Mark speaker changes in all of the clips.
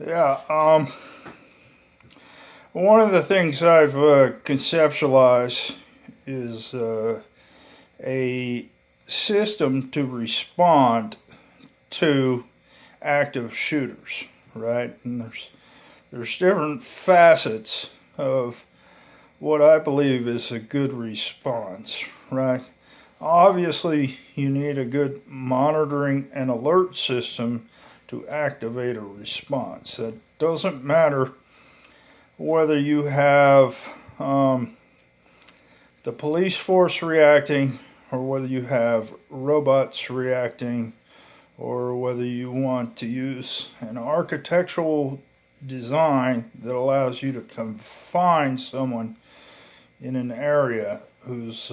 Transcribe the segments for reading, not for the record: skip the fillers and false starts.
Speaker 1: Yeah, one of the things I've conceptualized is a system to respond to active shooters, right? And there's different facets of what I believe is a good response, right? Obviously, you need a good monitoring and alert system to activate a response. That doesn't matter whether you have um, the police force reacting or whether you have robots reacting or whether you want to use an architectural design that allows you to confine someone in an area who's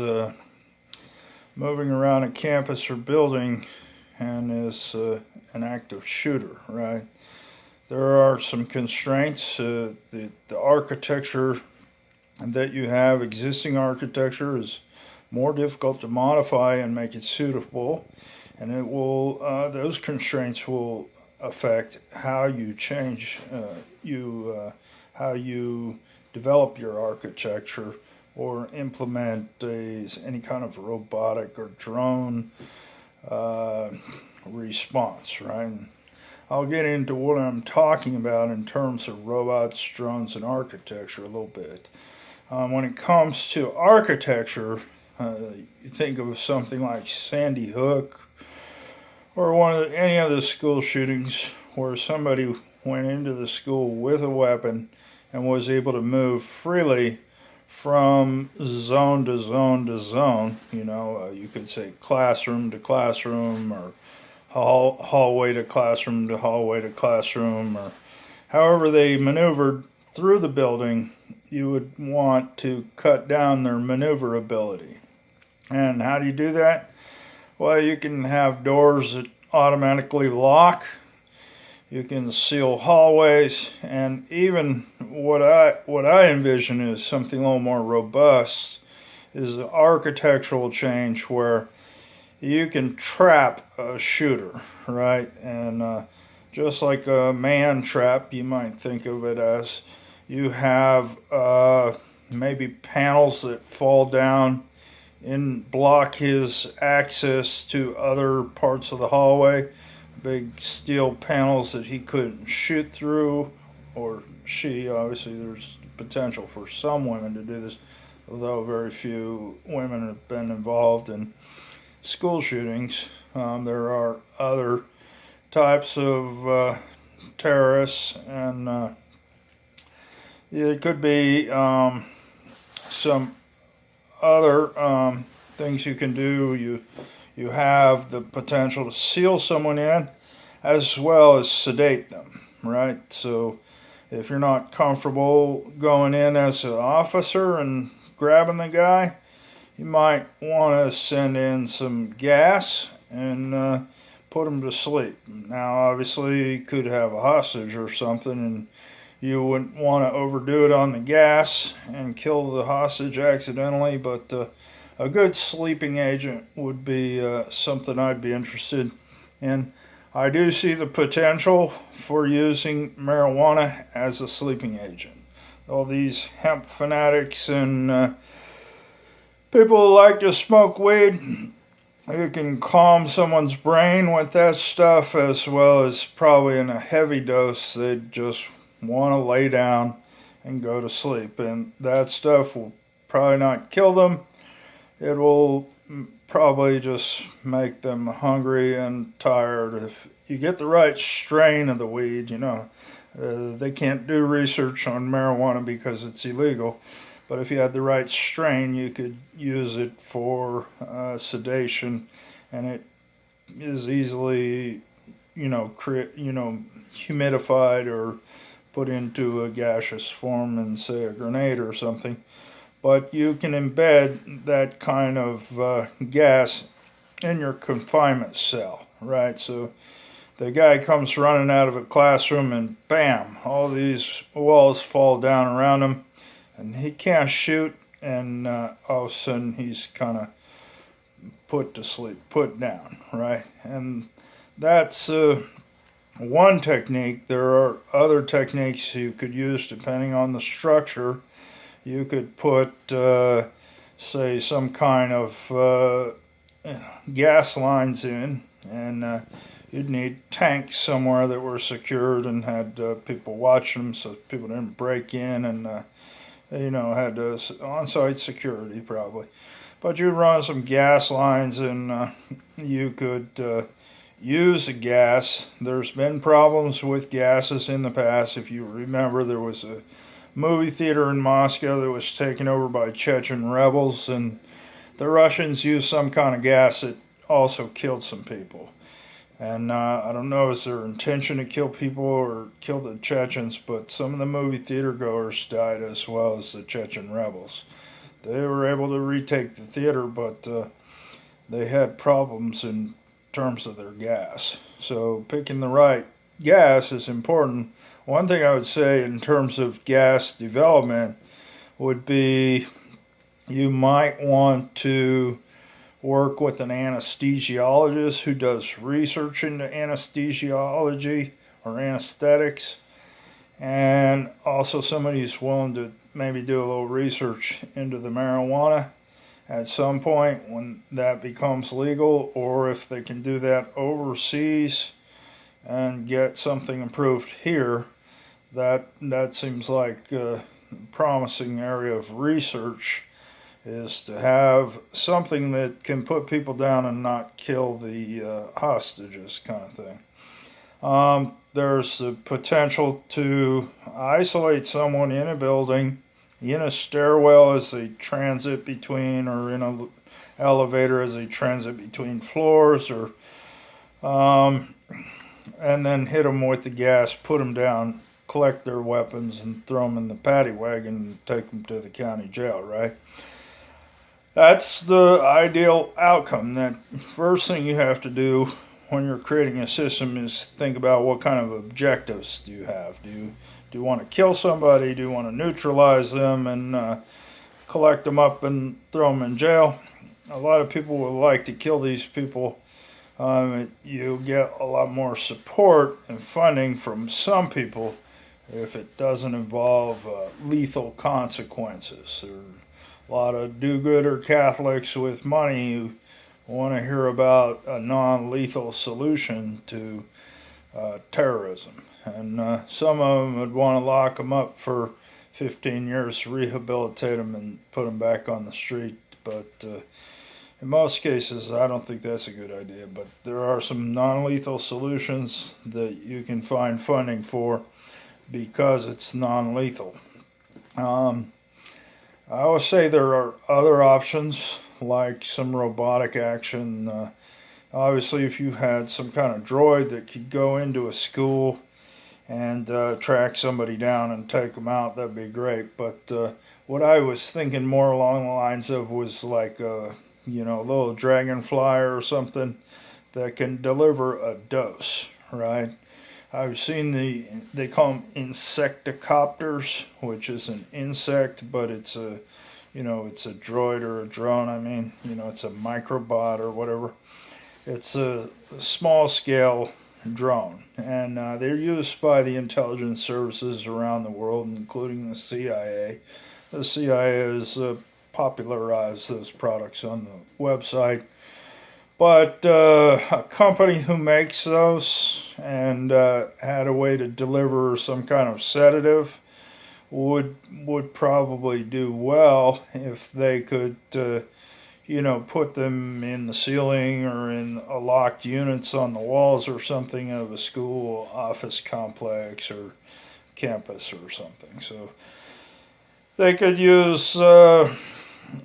Speaker 1: moving around a campus or building and is an active shooter, right? There are some constraints. The architecture that you have, existing architecture, is more difficult to modify and make it suitable, and it will those constraints will affect how you change how you develop your architecture or implement any kind of robotic or drone uh, response, right? I'll get into what I'm talking about in terms of robots, drones, and architecture a little bit. When it comes to architecture, you think of something like Sandy Hook or any of the school shootings where somebody went into the school with a weapon and was able to move freely from zone to zone to zone. You could say classroom to classroom or hallway to classroom to hallway to classroom, or however they maneuvered through the building. You would want to cut down their maneuverability. And how do you do that? Well, you can have doors that automatically lock. You can seal hallways, and even what I envision is something a little more robust. Is an architectural change where you can trap a shooter, right? And just like a man trap, you might think of it as you have maybe panels that fall down and block his access to other parts of the hallway. Big steel panels that he couldn't shoot through, or she. Obviously, there's potential for some women to do this, although very few women have been involved in school shootings. There are other types of terrorists, and it could be some other things you can do. You have the potential to seal someone in, as well as sedate them, right? So if you're not comfortable going in as an officer and grabbing the guy, you might want to send in some gas and put him to sleep. Now, obviously, you could have a hostage or something, and you wouldn't want to overdo it on the gas and kill the hostage accidentally, but a good sleeping agent would be something I'd be interested in. I do see the potential for using marijuana as a sleeping agent. All these hemp fanatics and people who like to smoke weed, you can calm someone's brain with that stuff, as well as probably in a heavy dose, they just want to lay down and go to sleep. And that stuff will probably not kill them. It will probably just make them hungry and tired. If you get the right strain of the weed, they can't do research on marijuana because it's illegal. But if you had the right strain, you could use it for sedation, and it is easily, humidified or put into a gaseous form in, say, a grenade or something. But you can embed that kind of gas in your confinement cell, right? So the guy comes running out of a classroom and bam, all these walls fall down around him and he can't shoot, and all of a sudden he's kind of put to sleep, put down, right? And that's one technique. There are other techniques you could use depending on the structure. You could put, say, some kind of gas lines in, and you'd need tanks somewhere that were secured and had people watch them so people didn't break in, and had on-site security probably. But you'd run some gas lines, and you could use the gas. There's been problems with gases in the past. If you remember, there was a movie theater in Moscow that was taken over by Chechen rebels, and the Russians used some kind of gas that also killed some people. And I don't know, is their intention to kill people or kill the Chechens, but some of the movie theater goers died as well as the Chechen rebels. They were able to retake the theater, but they had problems in terms of their gas. So picking the right gas is important. One thing I would say in terms of gas development would be you might want to work with an anesthesiologist who does research into anesthesiology or anesthetics, and also somebody who's willing to maybe do a little research into the marijuana at some point when that becomes legal, or if they can do that overseas and get something approved here. That seems like a promising area of research, is to have something that can put people down and not kill the hostages, kind of thing. There's the potential to isolate someone in a building, in a stairwell as they transit between, or in an elevator as they transit between floors, or and then hit them with the gas, put them down, collect their weapons, and throw them in the paddy wagon and take them to the county jail, right? That's the ideal outcome. That first thing you have to do when you're creating a system is think about what kind of objectives do you have. Do you want to kill somebody? Do you want to neutralize them and collect them up and throw them in jail? A lot of people would like to kill these people. You get a lot more support and funding from some people if it doesn't involve lethal consequences. There are a lot of do-gooder Catholics with money who want to hear about a non-lethal solution to terrorism. And some of them would want to lock them up for 15 years, rehabilitate them, and put them back on the street. But in most cases, I don't think that's a good idea. But there are some non-lethal solutions that you can find funding for because it's non-lethal. I would say there are other options like some robotic action. Obviously, if you had some kind of droid that could go into a school and track somebody down and take them out, that'd be great. But what I was thinking more along the lines of was like a little dragonfly or something that can deliver a dose, right? I've seen they call them insecticopters, which is an insect, but it's a droid or a drone. I mean, it's a microbot or whatever. It's a small scale drone, and they're used by the intelligence services around the world, including the CIA. The CIA has popularized those products on the website. But a company who makes those and had a way to deliver some kind of sedative would probably do well if they could, put them in the ceiling or in locked units on the walls or something of a school office complex or campus or something. So they could use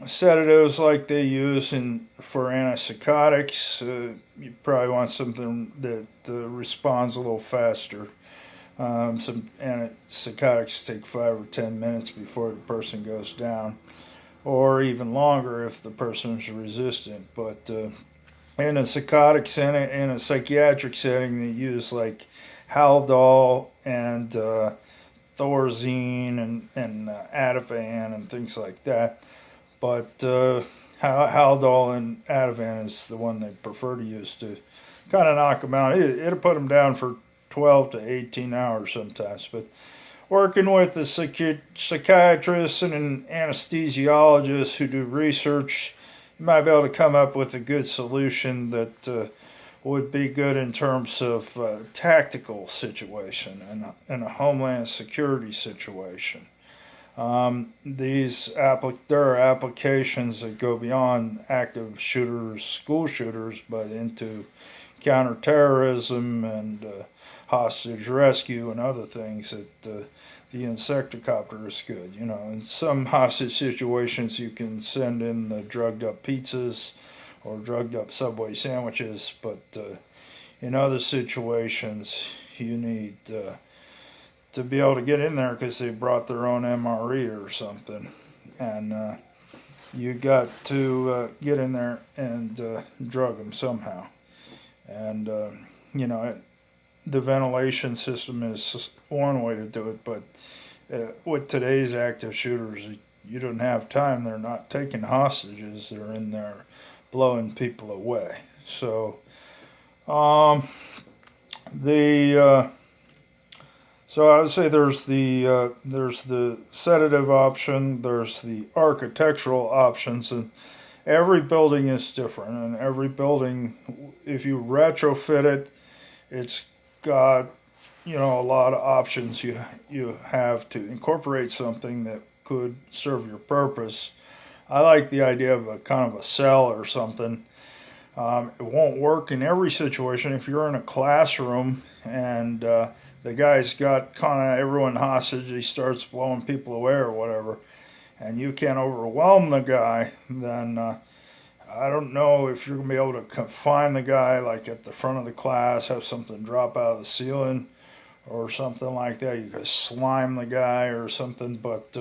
Speaker 1: sedatives like they use for antipsychotics. You probably want something that responds a little faster. Some antipsychotics take 5 or 10 minutes before the person goes down, or even longer if the person is resistant. But in a psychotic setting, in a psychiatric setting, they use like Haldol and Thorazine and Ativan and things like that. But Haldol and Ativan is the one they prefer to use to kind of knock them out. It'll put them down for 12 to 18 hours sometimes. But working with a psychiatrist and an anesthesiologist who do research, you might be able to come up with a good solution that would be good in terms of tactical situation and a homeland security situation. There are applications that go beyond active shooters, school shooters, but into counterterrorism and hostage rescue and other things that the insecticopter is good. You know, in some hostage situations, you can send in the drugged up pizzas or drugged up Subway sandwiches, but in other situations, you need to be able to get in there because they brought their own MRE or something, and you got to get in there and drug them somehow. And you know, the ventilation system is one way to do it, but with today's active shooters, you don't have time. They're not taking hostages; they're in there blowing people away. So the so I would say there's the sedative option, there's the architectural options, and every building is different. And every building, if you retrofit it, it's got, you know, a lot of options you have to incorporate something that could serve your purpose. I like the idea of a kind of a cell or something. It won't work in every situation. If you're in a classroom and the guy's got kind of everyone hostage, he starts blowing people away or whatever, and you can't overwhelm the guy, then I don't know if you're going to be able to confine the guy like at the front of the class, have something drop out of the ceiling or something like that. You could slime the guy or something, but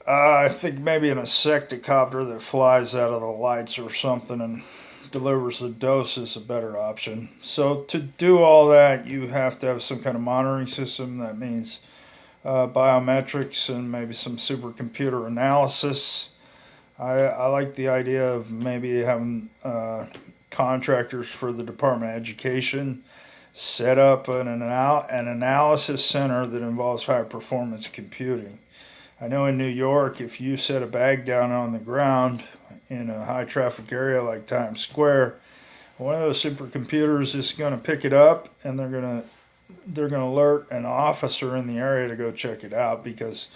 Speaker 1: I think maybe an insecticopter that flies out of the lights or something and delivers the dose is a better option. So to do all that, you have to have some kind of monitoring system. That means biometrics and maybe some supercomputer analysis. I like the idea of maybe having contractors for the Department of Education set up an analysis center that involves high performance computing. I know in New York, if you set a bag down on the ground in a high traffic area like Times Square, one of those supercomputers is going to pick it up, and they're going to alert an officer in the area to go check it out, because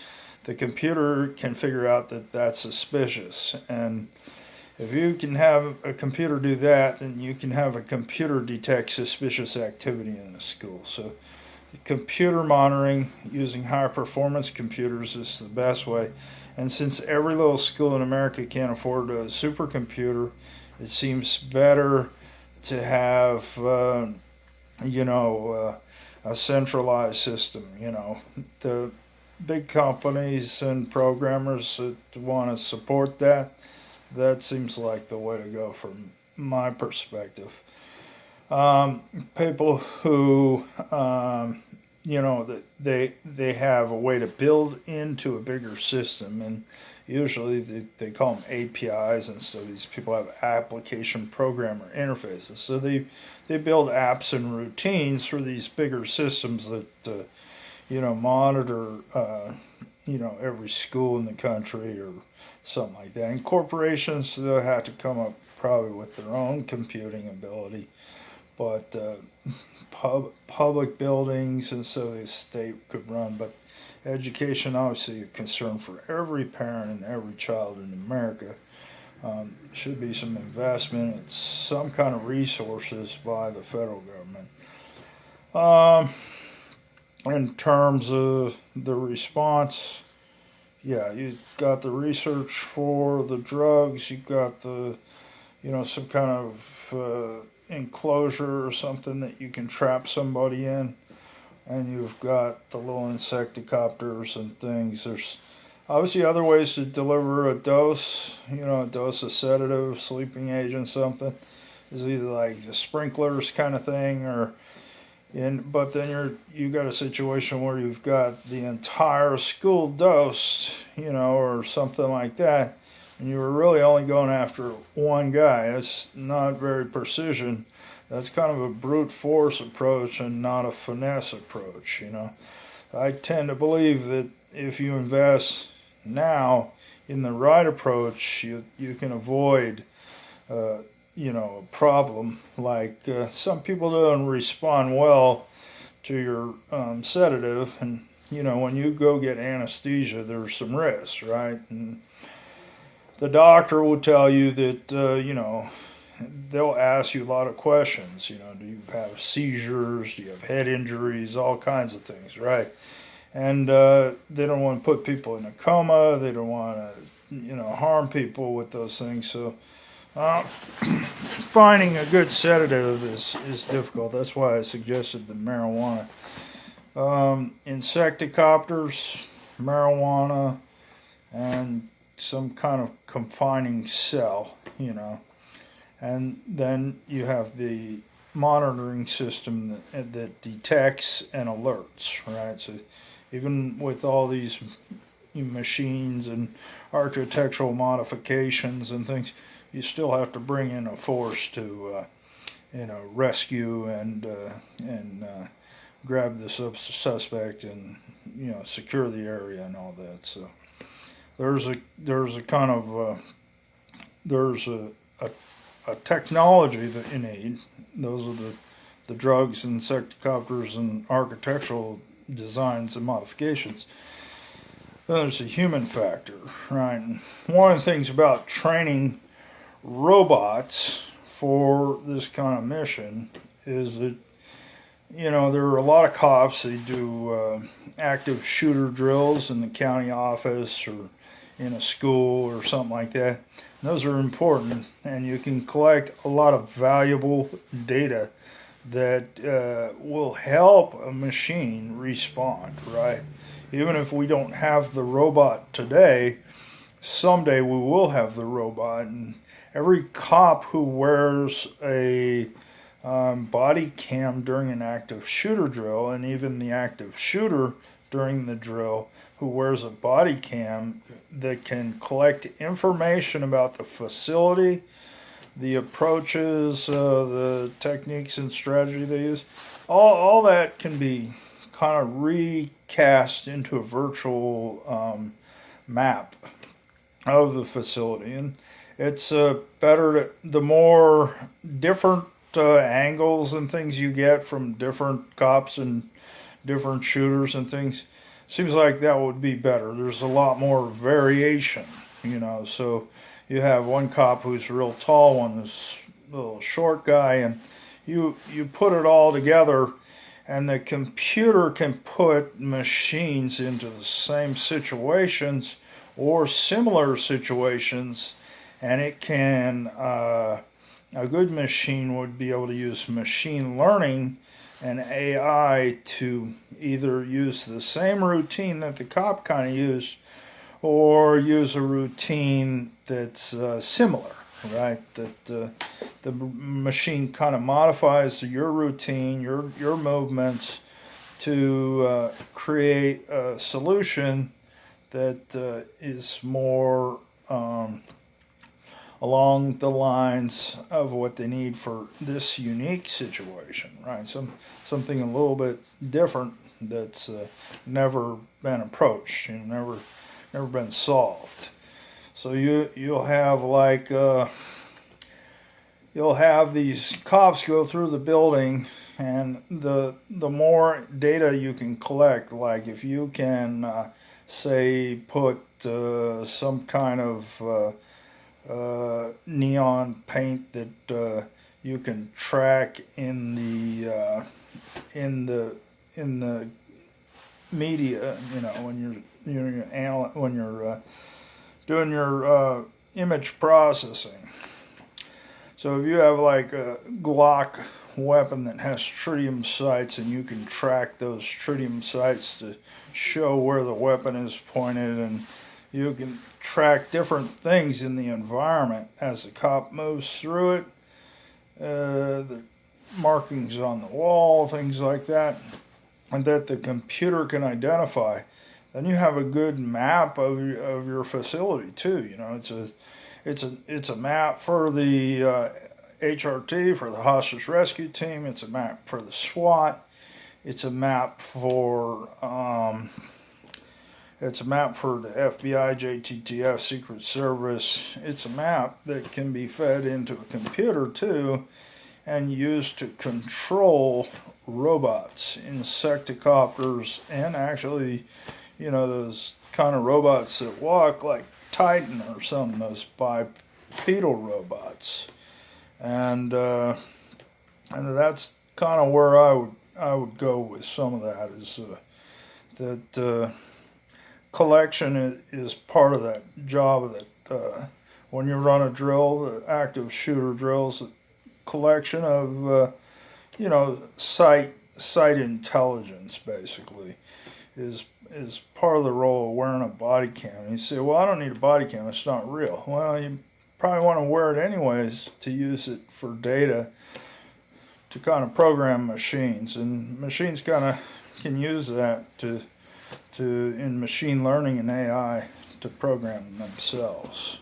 Speaker 1: the computer can figure out that that's suspicious. And if you can have a computer do that, then you can have a computer detect suspicious activity in a school. So computer monitoring using high performance computers is the best way. And since every little school in America can't afford a supercomputer, it seems better to have a centralized system. You know, the big companies and programmers that want to support that seems like the way to go from my perspective. People who they have a way to build into a bigger system, and usually they call them APIs, and so these people have application programmer interfaces. So they build apps and routines for these bigger systems that monitor every school in the country or something like that. And corporations, they'll have to come up probably with their own computing ability, but public buildings and so the state could run. But education, obviously, a concern for every parent and every child in America. Should be some investment and some kind of resources by the federal government. In terms of the response, yeah, you got the research for the drugs, you got the, some kind of enclosure or something that you can trap somebody in, and you've got the little insecticopters and things. There's obviously other ways to deliver a dose, a dose of sedative, sleeping agent, something. Is either like the sprinklers kind of thing, but then you got a situation where you've got the entire school dosed, or something like that, and you were really only going after one guy. That's not very precision, That's kind of a brute force approach and not a finesse approach. I tend to believe that if you invest now in the right approach, you can avoid uh, a problem like some people don't respond well to your sedative, and when you go get anesthesia, there's some risks, right? And the doctor will tell you that they'll ask you a lot of questions. Do you have seizures? Do you have head injuries? All kinds of things, right? And they don't want to put people in a coma. They don't want to harm people with those things. So finding a good sedative is difficult. That's why I suggested the marijuana. Insecticopters, marijuana, and some kind of confining cell, And then you have the monitoring system that detects and alerts, right? So even with all these machines and architectural modifications and things, you still have to bring in a force to, rescue and grab the suspect and secure the area and all that. So there's a kind of there's a technology that you need. Those are the drugs and insecticopters and architectural designs and modifications. Then there's a human factor, right? And one of the things about training robots for this kind of mission is that there are a lot of cops. They do active shooter drills in the county office or in a school or something like that. And those are important, and you can collect a lot of valuable data that will help a machine respond, right? Even if we don't have the robot today, someday we will have the robot. And every cop who wears a body cam during an active shooter drill, and even the active shooter during the drill who wears a body cam that can collect information about the facility, the approaches, the techniques and strategy they use, all that can be kind of recast into a virtual map of the facility. And it's better the more different angles and things you get from different cops and different shooters and things, seems like that would be better. There's a lot more variation, so you have one cop who's real tall, one who's a little short guy, and you put it all together, and the computer can put machines into the same situations or similar situations, and it can a good machine would be able to use machine learning and AI to either use the same routine that the cop kind of used or use a routine that's similar, right? That the machine kind of modifies your routine, your movements to create a solution that is more along the lines of what they need for this unique situation, right? Something a little bit different that's never been approached, never been solved. So you'll have you'll have these cops go through the building, and the more data you can collect, like if you can say put some kind of neon paint that you can track in the media, when you're doing your image processing. So if you have like a Glock weapon that has tritium sights, and you can track those tritium sights to show where the weapon is pointed, and you can track different things in the environment as the cop moves through it, the markings on the wall, things like that, and that the computer can identify. Then you have a good map of your facility too. It's a map for the HRT for the hostage rescue team. It's a map for the SWAT. It's a map for the FBI, JTTF, Secret Service. It's a map that can be fed into a computer too, and used to control robots, insecticopters, and actually, those kind of robots that walk like Titan or something, those bipedal robots. And that's kind of where I would go with some of that, is that collection is part of that job. That when you run a drill, the active shooter drills, the collection of site intelligence basically is part of the role of wearing a body cam. You say, well, I don't need a body cam, it's not real. Well, you probably want to wear it anyways to use it for data, to kind of program machines, and machines kind of can use that to in machine learning and AI to program themselves.